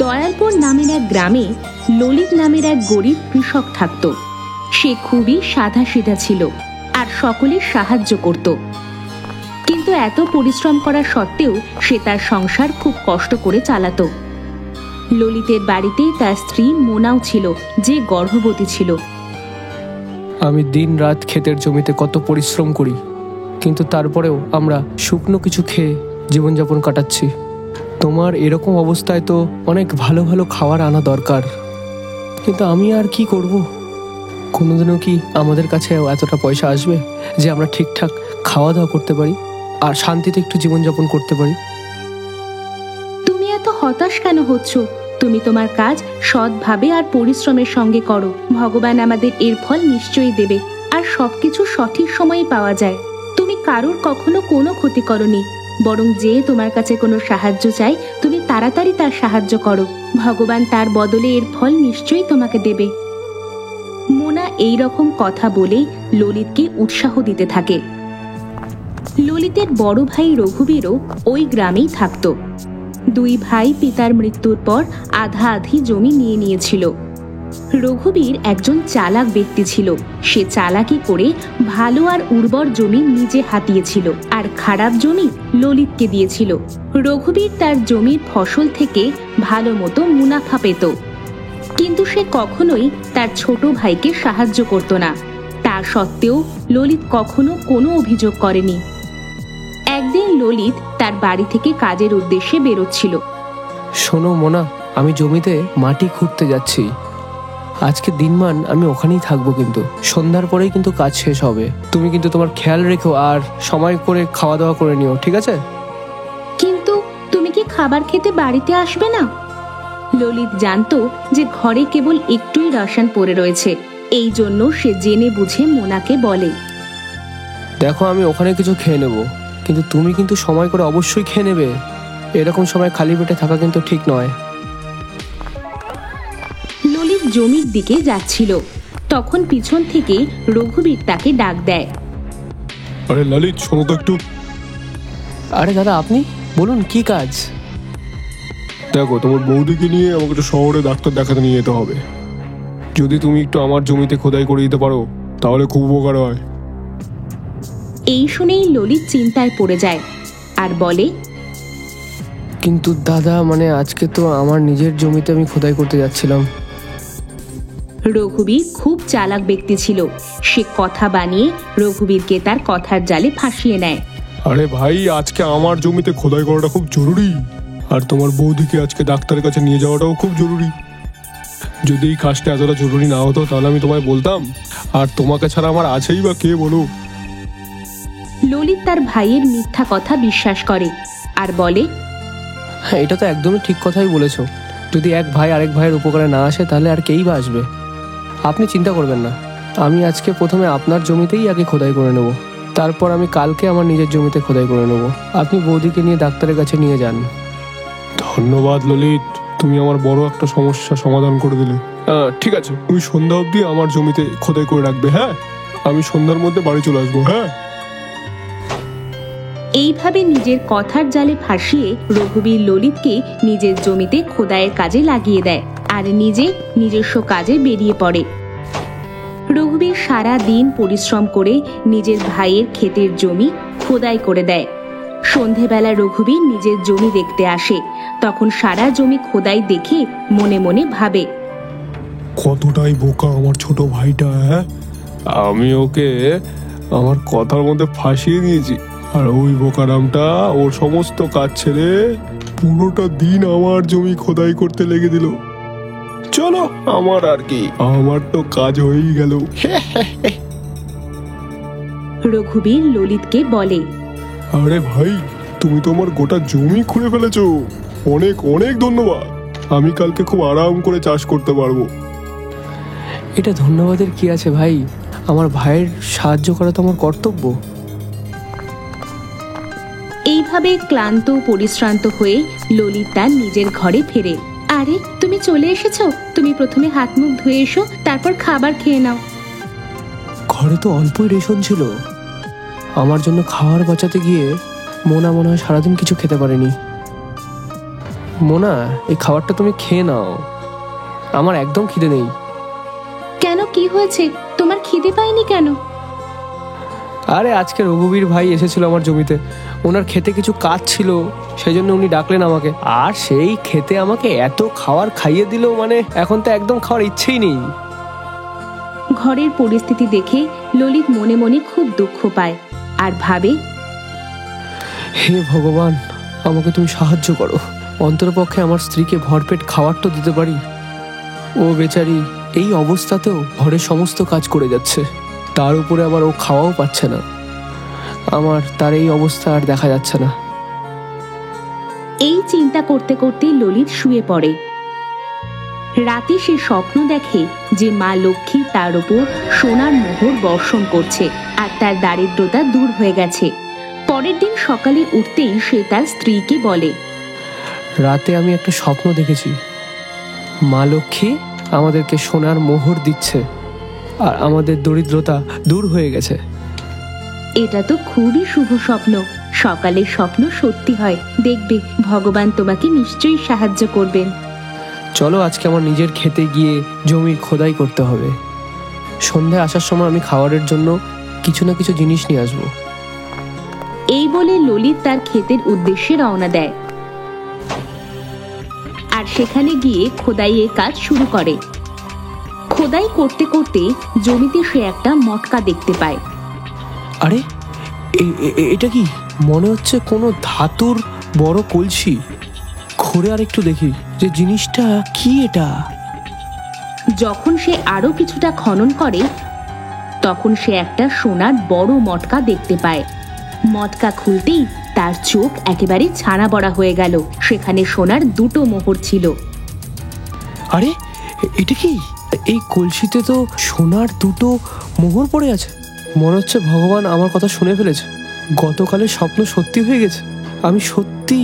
দয়ালপুর নামের এক গ্রামে ললিত নামের এক গরিব কৃষক থাকত। সে খুবই সাধাসিধা ছিল আর সকলের সাহায্য করত। কিন্তু এত পরিশ্রম করা সত্ত্বেও সে তার সংসার খুব কষ্ট করে চালাতো। ললিতের বাড়িতে তার স্ত্রী মোনাও ছিল, যে গর্ভবতী ছিল। আমি দিন রাত ক্ষেতের জমিতে কত পরিশ্রম করি, কিন্তু তারপরেও আমরা শুকনো কিছু খেয়ে জীবনযাপন কাটাচ্ছি। তোমার এরকম অবস্থায় তো অনেক ভালো ভালো খাবার আনা দরকার, কিন্তু আমি আর কি করব? কোনোদিনও কি আমাদের কাছে এতটা পয়সা আসবে যে আমরা ঠিকঠাক খাওয়া দাওয়া করতে পারি আর শান্তিতে একটু জীবনযাপন করতে পারি? তুমি এত হতাশ কেন হচ্ছ? তুমি তোমার কাজ সৎভাবে আর পরিশ্রমের সঙ্গে করো। ভগবান আমাদের এর ফল নিশ্চয়ই দেবে, আর সবকিছু সঠিক সময়ে পাওয়া যায়। তুমি কারোর কখনো কোনো ক্ষতি করনি, বরং যে তোমার কাছে কোনো সাহায্য চাই তুমি তাড়াতাড়ি তার সাহায্য করো। ভগবান তার বদলে এর ফল নিশ্চয়ই তোমাকে দেবে। মোনা এই রকম কথা বলে ললিতকে উৎসাহ দিতে থাকে। ললিতের বড় ভাই রঘুবীরও ওই গ্রামেই থাকত। দুই ভাই পিতার মৃত্যুর পর আধা আধি জমি নিয়ে নিয়েছিল। রঘুবীর একজন চালাক ব্যক্তি ছিল। সে চালাকি করে ভালো আর উর্বর জমি নিজে হাতিয়েছিল, আর খারাপ জমি ললিতকে দিয়েছিল। রঘুবীর তার জমির ফসল থেকে ভালো মতো মুনাফা পেত, কিন্তু সে কখনোই তার ছোট ভাইকে সাহায্য করত না। তা সত্ত্বেও ললিত কখনো কোনো অভিযোগ করেনি। একদিন ললিত তার বাড়ি থেকে কাজের উদ্দেশ্যে বেরোচ্ছিল। শোনো মোনা, আমি জমিতে মাটি খুঁড়তে যাচ্ছি। আজকে দিনমান আমি ওখানেই থাকবো, কিন্তু সন্ধ্যার পরেই কিন্তু কাজ শেষ হবে। তুমি কিন্তু তোমার খেয়াল রেখো আর সময় করে খাওয়া দাওয়া করে নিও, ঠিক আছে? কিন্তু তুমি কি খাবার খেতে বাড়িতে আসবে না? ললিত জানতো যে ঘরে কেবল একটুই রাশন পড়ে রয়েছে, এই জন্য সে জেনে বুঝে মোনাকে বলে, দেখো আমি ওখানে কিছু খেয়ে নেব, কিন্তু তুমি কিন্তু সময় করে অবশ্যই খেয়ে নেবে। এরকম সময় খালি পেটে থাকা কিন্তু ঠিক নয়। ললিত জমির দিকে যাচ্ছিল, তখন পিছন থেকে রঘুবীর তাকে ডাক দেয়। আরে ললিত, শোনো তো একটু। আরে দাদা, আপনি বলুন, কি কাজ? দেখো, তোমার বৌদিকে নিয়ে আমাকে একটু শহরে ডাক্তার দেখাতে নিয়ে যেতে হবে। যদি তুমি একটু আমার জমিতে খোদাই করে দিতে পারো তাহলে খুব উপকার হয়। এই শুনেই ললিত চিন্তায় পড়ে যায় আর বলে, কিন্তু দাদা, মানে আজকে তো আমার নিজের জমিতে আমি খোদাই করতে যাচ্ছিলাম। রঘুবীর খুব চালাক ব্যক্তি ছিল। সে কথা বানিয়ে রঘুবীরকে তার কথার জালে ফাঁসিয়ে নেয়। আরে ভাই, আজকে আমার জমিতে খোদাই করাটা খুব জরুরি, আর তোমার বৌদিকে আজকে ডাক্তারের কাছে নিয়ে যাওয়াটাও খুব জরুরি। যদি এই কাজটা এতটা জরুরি না হতো তাহলে আমি তোমায় বলতাম, আর তোমাকে ছাড়া আমার আছেই বা কে, বলো? ললিত তার ভাইয়ের মিথ্যা কথা বিশ্বাস করে আর বলে, হ্যাঁ, এটা তো একদমই ঠিক কথাই বলেছো। যদি এক ভাই আরেক ভাইয়ের উপকারে না আসে তাহলে আর কেই বা আসবে। আপনি চিন্তা করবেন না, আমি আজকে প্রথমে আপনার জমিতেই আগে খোদাই করে নেব, তারপর আমি কালকে আমার নিজের জমিতে খোদাই করে নেব। আপনি বৌদিকে নিয়ে ডাক্তারের কাছে নিয়ে যান। ধন্যবাদ ললিত, তুমি আমার বড় একটা সমস্যা সমাধান করে দিলে। ঠিক আছে, তুমি সন্ধ্যা অবধি আমার জমিতে খোদাই করে রাখবে। হ্যাঁ, আমি সন্ধ্যার মধ্যে বাড়ি চলে আসবো। হ্যাঁ। এইভাবে নিজের কথার জালে ফাঁসিয়ে রঘুবীর ললিতকে নিজের জমিতে খোদাইয়ের কাজে লাগিয়ে দেয় আর নিজে নিজস্ব কাজে বেরিয়ে পড়ে। রঘুবীর সারা দিন পরিশ্রম করে নিজের ভাইয়ের ক্ষেতের জমি খোদাই করে দেয়। সন্ধেবেলা রঘুবীর নিজের জমি দেখতে আসে। তখন সারা জমি খোদাই দেখে মনে মনে ভাবে, কতটাই বোকা আমার ছোট ভাইটা। হ্যাঁ, আমি ওকে আমার কথার মধ্যে ফাঁসিয়ে দিয়েছি, আর ওই বোকারামটা ওর সমস্ত কাজ ছেড়ে পুরোটা দিন আমার জমি খোদাই করতে লেগে দিল। চলো, আমার আর কি, আমার তো কাজ হয়েই গেল। রঘুবীর ললিতকে বলে, আরে ভাই, তুমি তো আমার গোটা জমি খুঁড়ে ফেলেছো, অনেক অনেক ধন্যবাদ। আমি কালকে খুব আরাম করে চাষ করতে পারবো। এটা ধন্যবাদের কি আছে ভাই, আমার ভাইয়ের সাহায্য করা তো আমার কর্তব্য। এইভাবে ক্লান্ত পরিশ্রান্ত হয়ে ললিত তার নিজের ঘরে ফেরে। আরে, তুমি চলে এসেছো? তুমি প্রথমে হাত মুখ ধুয়ে এসো, তারপর খাবার খেয়ে নাও। ঘরে তো অল্পই রেশন ছিল, আমার জন্য খাবার বাঁচাতে গিয়ে মোনা মনে হয় সারাদিন কিছু খেতে পারেনি। মোনা, এই খাবারটা তুমি খেয়ে নাও, আমার একদম খিদে নেই। কেন, কি হয়েছে? তোমার খিদে পায়নি কেন? আরে আজকে রঘুবীর ভাই এসেছিল আমার জমিতে, ওনার খেতে কিছু কাজ ছিল, সেই জন্য উনি ডাকলেন আমাকে, আর সেই খেতে আমাকে এত খাবার খাইয়ে দিল, মানে এখন তো একদম খাওয়ার ইচ্ছেই নেই। ঘরের পরিস্থিতি দেখে ললিত মনে মনে খুব দুঃখ পায় আর ভাবে, হে ভগবান, আমাকে তুমি সাহায্য করো, অন্ততপক্ষে আমার স্ত্রীকে ভরপেট খাবার তো দিতে পারি। ও বেচারি এই অবস্থাতেও ঘরের সমস্ত কাজ করে যাচ্ছে, তার উপরে আবার ও খাওয়াও পাচ্ছে না। আমার তার এই অবস্থা আর দেখা যাচ্ছে না। এই চিন্তা করতে করতে ললিত শুয়ে পড়ে। রাতে সে স্বপ্ন দেখে যে মা লক্ষ্মী তার উপর সোনার মোহর বর্ষণ করছে আর তার দারিদ্রতা দূর হয়ে গেছে। পরের দিন সকালে উঠতেই সে তার স্ত্রীকে বলে, রাতে আমি একটা স্বপ্ন দেখেছি, মা লক্ষ্মী আমাদেরকে সোনার মোহর দিচ্ছে আর আমাদের দরিদ্রতা দূর হয়ে গেছে। এটা তো খুবই শুভ স্বপ্ন। সকালের স্বপ্ন সত্যি হয়, দেখবে ভগবান তোমাকে নিশ্চয়ই সাহায্য করবেন। চলো আজকে আমার নিজের খেতে গিয়ে জমির খোদাই করতে হবে, সন্ধ্যায় আসার সময় আমি খাবারের জন্য কিছু না কিছু জিনিস নিয়ে আসবো। এই বলে ললিত তার ক্ষেতের উদ্দেশ্যে রওনা দেয় আর সেখানে গিয়ে খোদাইয়ের কাজ শুরু করে। খোদাই করতে করতে জমিতে সে একটা মটকা দেখতে পায়। আরে এটা কি? মনে হচ্ছে কোনো ধাতুর বড় কলসি। ঘুরে আর একটু দেখি যে জিনিসটা কি এটা। যখন সে আরো কিছুটা খনন করে তখন সে একটা সোনার বড় মটকা দেখতে পায়। মটকা খুলতেই তার চোখ একেবারে ছানা বড়া হয়ে গেল। সেখানে সোনার দুটো মোহর ছিল। আরে এটা কি? এই কলসিতে তো সোনার দুটো মোহর পড়ে আছে। মনে হচ্ছে ভগবান আমার কথা শুনে ফেলেছে, গতকালের স্বপ্ন সত্যি হয়ে গেছে, আমি সত্যি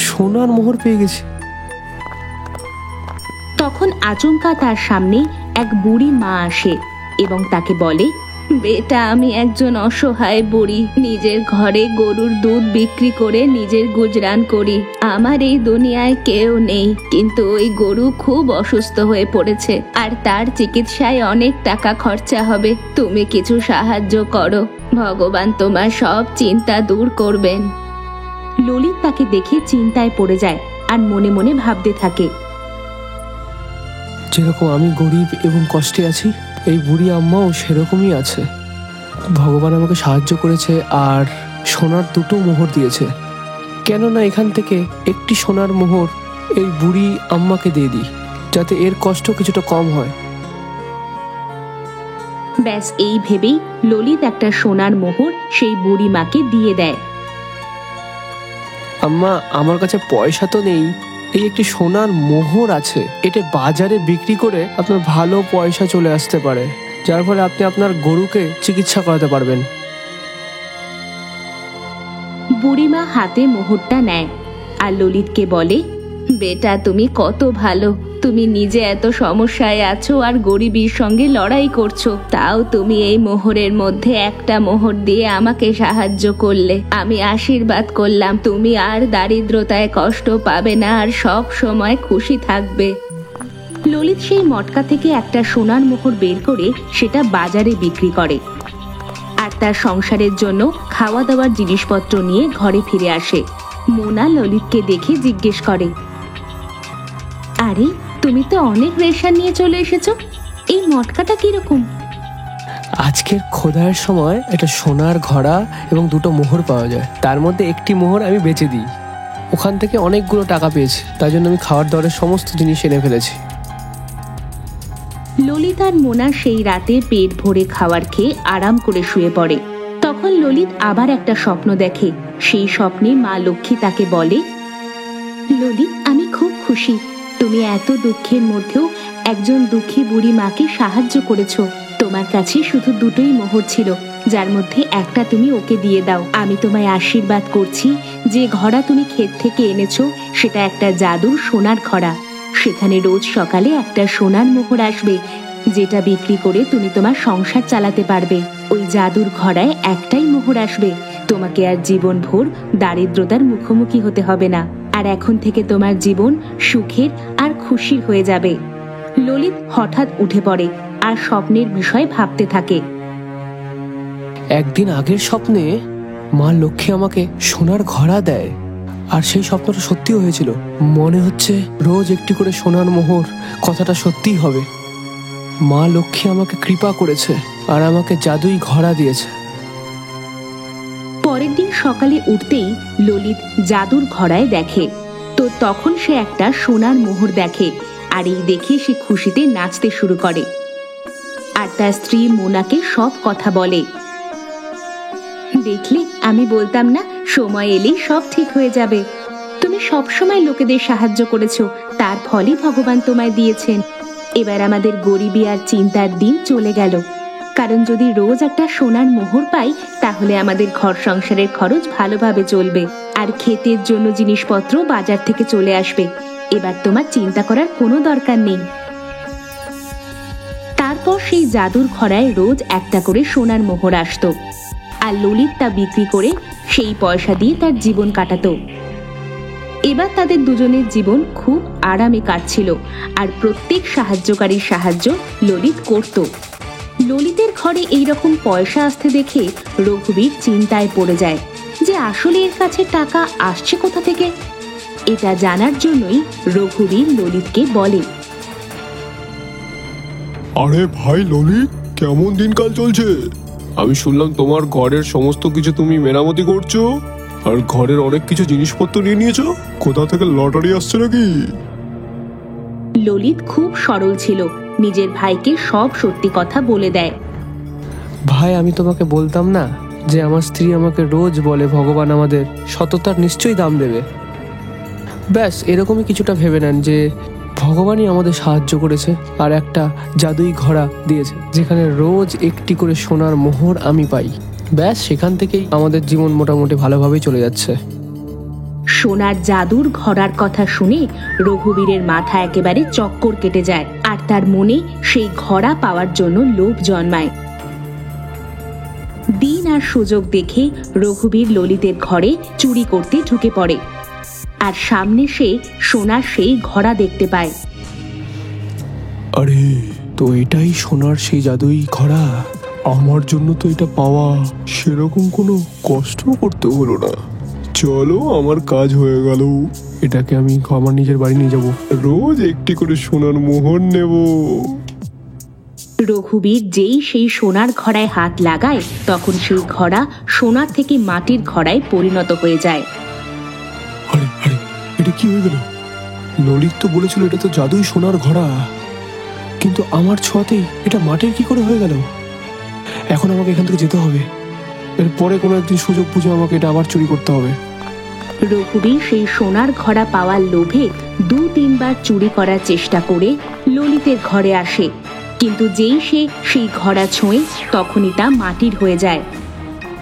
সোনার মোহর পেয়ে গেছি। তখন আচমকা তার সামনে এক বুড়ি মা আসে এবং তাকে বলে, বেটা, আমি একজন অসহায় বুড়ি, নিজের ঘরে গরুর দুধ বিক্রি করে নিজের গুজরান করি। আমার এই দুনিয়ায় কেউ নেই, কিন্তু ওই গরু খুব অসুস্থ হয়ে পড়েছে আর তার চিকিৎসায় অনেক টাকা খরচা হবে। তুমি কিছু সাহায্য করো, ভগবান তোমার সব চিন্তা দূর করবেন। ললিত তাকে দেখে চিন্তায় পড়ে যায় আর মনে মনে ভাবতে থাকে, যেরকম আমি গরিব এবং কষ্টে আছি, এই বুড়ি আম্মাও সেরকমই আছে। ভগবান আমাকে সাহায্য করেছে আর সোনার দুটো মোহর দিয়েছে। কেননা এখান থেকে একটি সোনার মোহর এই বুড়ি আম্মাকে দিয়ে দিই, যাতে এর কষ্ট কিছুটা কম হয়। ব্যাস এই ভেবেই ললিত একটা সোনার মোহর সেই বুড়ি মাকে দিয়ে দেয়। আম্মা, আমার কাছে পয়সা তো নেই, এই একটি সোনার মোহর আছে, এটা বাজারে বিক্রি করে আপনার ভালো পয়সা চলে আসতে পারে, যার ফলে আপনি আপনার গরুকে চিকিৎসা করাতে পারবেন। বুড়িমা হাতে মোহরটা নেয় আর ললিতকে বলে, বেটা, তুমি কত ভালো, তুমি নিজে এত সমস্যায় আছো আর গরিবের সঙ্গে লড়াই করছো, তাও তুমি এই মোহরের মধ্যে একটা মোহর দিয়ে আমাকে সাহায্য করলে। আমি আশীর্বাদ করলাম তুমি আর দারিদ্রতায় কষ্ট পাবে না আর সব সময় খুশি থাকবে। ললিত সেই মটকা থেকে একটা সোনার মোহর বের করে সেটা বাজারে বিক্রি করে আর তার সংসারের জন্য খাওয়া দাওয়ার জিনিসপত্র নিয়ে ঘরে ফিরে আসে। মোনা ললিতকে দেখে জিজ্ঞেস করে, আরে, তুমি তো অনেক রেশন নিয়ে চলে এসেছো, এই মটকাটা কিরকম? আজকের খোদাইয়ের সময় একটা সোনার ঘড়া এবং দুটো মোহর পাওয়া যায়, তার মধ্যে একটি মোহর আমি বেচে দিই, ওখান থেকে অনেকগুলো টাকা পেয়েছি, তাই জন্য আমি খাওয়ার দাওয়ারের সমস্ত জিনিস এনে ফেলেছি। ললিত আর মোনা সেই রাতে পেট ভরে খাবার খেয়ে আরাম করে শুয়ে পড়ে। তখন ললিত আবার একটা স্বপ্ন দেখে। সেই স্বপ্নে মা লক্ষ্মী তাকে বলে, ললিত, আমি খুব খুশি, তুমি এত দুঃখের মধ্যেও একজন দুঃখী বুড়ি মাকে সাহায্য করেছো। তোমার কাছে শুধু দুটোই মোহর ছিল, যার মধ্যে একটা তুমি ওকে দিয়ে দাও। আমি তোমায় আশীর্বাদ করছি, যে ঘড়া তুমি ক্ষেত থেকে এনেছো সেটা একটা জাদুর সোনার ঘড়া। সেখানে রোজ সকালে একটা সোনার মোহর আসবে, যেটা বিক্রি করে তুমি তোমার সংসার চালাতে পারবে। ওই জাদুর ঘড়ায় একটাই মোহর আসবে, তোমাকে আর জীবনভর দারিদ্রতার মুখোমুখি হতে হবে না। আর এখন থেকে তোমার জীবন সুখের আর খুশির হয়ে যাবে। ললিত হঠাৎ উঠে পড়ে আর স্বপ্নের বিষয় ভাবতে থাকে। একদিন আগের স্বপ্নে মা লক্ষ্মী আমাকে সোনার ঘড়া দেয়, আর সেই স্বপ্নটা সত্যিও হয়েছিল। মনে হচ্ছে রোজ একটি করে সোনার মোহর কথাটা সত্যিই হবে। মা লক্ষ্মী আমাকে কৃপা করেছে আর আমাকে জাদুই ঘড়া দিয়েছে। পরের দিন সকালে উঠতেই ললিত জাদুর ঘড়ায় দেখে, তো তখন সে একটা সোনার মোহর দেখে, আর এই দেখে সে খুশিতে নাচতে শুরু করে। আর তার স্ত্রী মোনাকে সব কথা বলে। দেখলে, আমি বলতাম না, সময় এলেই সব ঠিক হয়ে যাবে। তুমি সব সময় লোকেদের সাহায্য করেছো, তার ফলই ভগবান তোমায় দিয়েছেন। এবার আমাদের গরিবী আর চিন্তার দিন চলে গেল, কারণ যদি রোজ একটা সোনার মোহর পাই তাহলে আমাদের ঘর সংসারের খরচ ভালোভাবে চলবে, আর ক্ষেতের জন্য জিনিসপত্র বাজার থেকে চলে আসবে। এবার তোমার চিন্তা করার কোনো দরকার নেই। তারপর সেই জাদুর ঘড়ায় রোজ একটা করে সোনার মোহর আসতো, আর ললিত তা বিক্রি করে সেই পয়সা দিয়ে তার জীবন কাটাতো। এবার তাদের দুজনের জীবন খুব আরামে কাটছিল, আর প্রত্যেক সাহায্যকারীর সাহায্য ললিত করত। ললিতের ঘরে এইরকম পয়সা আসতে দেখে রঘুবীর চিন্তায় পড়ে যায় যে আসলে এর কাছে টাকা আসছে কোথা থেকে। এটা জানার জন্যই রঘুবীর ললিতকে বলে, আরে ভাই ললিত, কেমন দিনকাল চলছে? আমি শুনলাম তোমার ঘরের সমস্ত কিছু তুমি মেরামতি করছো, আর ঘরের অনেক কিছু জিনিসপত্র নিয়ে নিয়েছো। কোথা থেকে লটারি আসছে নাকি? ললিত খুব সরল ছিল, নিজের ভাইকে সব সত্যি কথা বলে দেয়। ভাই, আমি তোমাকে বলতাম না যে আমার স্ত্রী আমাকে রোজ বলে ভগবান আমাদের সততার নিশ্চয়ই দাম দেবে। ব্যাস এরকমই কিছুটা ভেবে নেন যে ভগবানই আমাদের সাহায্য করেছে আর একটা জাদুই ঘড়া দিয়েছে, যেখানে রোজ একটি করে সোনার মোহর আমি পাই। ব্যাস সেখান থেকেই আমাদের জীবন মোটামুটি ভালোভাবেই চলে যাচ্ছে। সোনার জাদুর ঘড়ার কথা শুনে রঘুবীরের মাথা একেবারে চক্কর কেটে যায়, আর তার মনে সেই ঘড়া পাওয়ার জন্য লোভ জন্মায়। দিন আর সুযোগ দেখে রঘুবীর ললিতের ঘরে চুরি করতে ঢুকে পড়ে, আর সামনে সে সোনার সেই ঘড়া দেখতে পায়। আরে, তো এটাই সোনার সেই জাদুই ঘড়া। আমার জন্য তো এটা পাওয়া সেরকম কোনো কষ্ট করতে হলো না। চলো, আমার কাজ হয়ে গেল। এটাকে আমি আমার নিজের বাড়ি নিয়ে যাব, রোজ একটি করে সোনার মোহর নেব। রঘুবীর যেই সেই সোনার ঘড়ায় হাত লাগায়, তখন সেই ঘড়া সোনার থেকে মাটির ঘড়ায় পরিণত হয়ে যায়। আরে আরে, এটা কি হয়ে গেল? ললিত তো বলেছিল এটা তো জাদুই সোনার ঘড়া, কিন্তু আমার ছোঁয়াতেই এটা মাটির কি করে হয়ে গেল? এখন আমাকে এখান থেকে যেতে হবে। এরপরে কোনো একদিন সুযোগ বুঝে আমাকে এটা আবার চুরি করতে হবে। রঘুবীর সেই সোনার ঘড়া পাওয়ার লোভে 2-3 বার চুরি করার চেষ্টা করে ললিতের ঘরে আসে, কিন্তু যেই সে সেই ঘড়া ছোঁয়ে তখনই তা মাটির হয়ে যায়।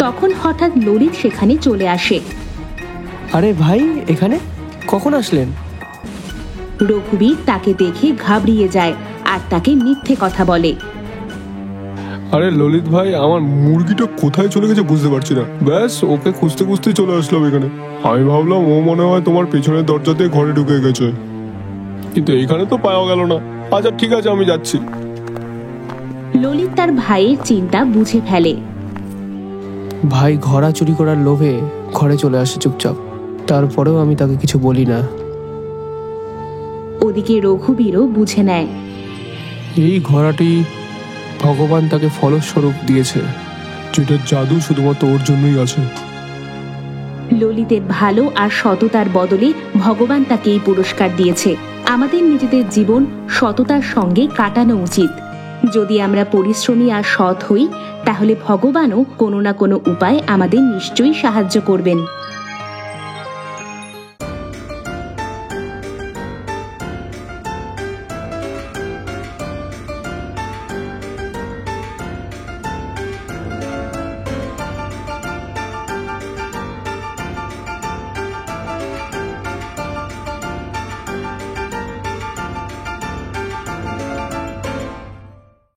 তখন হঠাৎ ললিত সেখানে চলে আসে। আরে ভাই, এখানে কখন আসলেন? রঘুবীর তাকে দেখে ঘাবড়িয়ে যায় আর তাকে মিথ্যে কথা বলে। আরে ললিত ভাই, আমার মুরগিটা কোথায় চলে গেছে বুঝতে পারছি না। ব্যাস ওকে খুঁজতে খুঁজতে চলে আসলাম এখানে। আমি ভাবলাম ও মনে হয় তোমার পেছনের দরজাতে ঘরে ঢুকে গেছে, কিন্তু এখানে তো পাওয়া গেল না। আচ্ছা ঠিক আছে, আমি যাচ্ছি। ললিত তার ভাইয়ের চিন্তা বুঝে ফেলে। ভাই ঘড়া চুরি করার লোভে ঘরে চলে আসে চুপচাপ, তারপরেও আমি তাকে কিছু বলি না। ওদিকে রঘুবীরও বুঝে নেয় এই ঘোড়াটি ভগবান তাকে ফলস্বরূপ দিয়েছে, যেটা জাদু শুধুমাত্র ওর জন্যই আছে। ললিতের ভালো আর সততার বদলে ভগবান তাকে এই পুরস্কার দিয়েছে। আমাদের নিজেদের জীবন সততার সঙ্গে কাটানো উচিত। যদি আমরা পরিশ্রমী আর সৎ হই, তাহলে ভগবানও কোনো না কোনো উপায়ে আমাদের নিশ্চয়ই সাহায্য করবেন।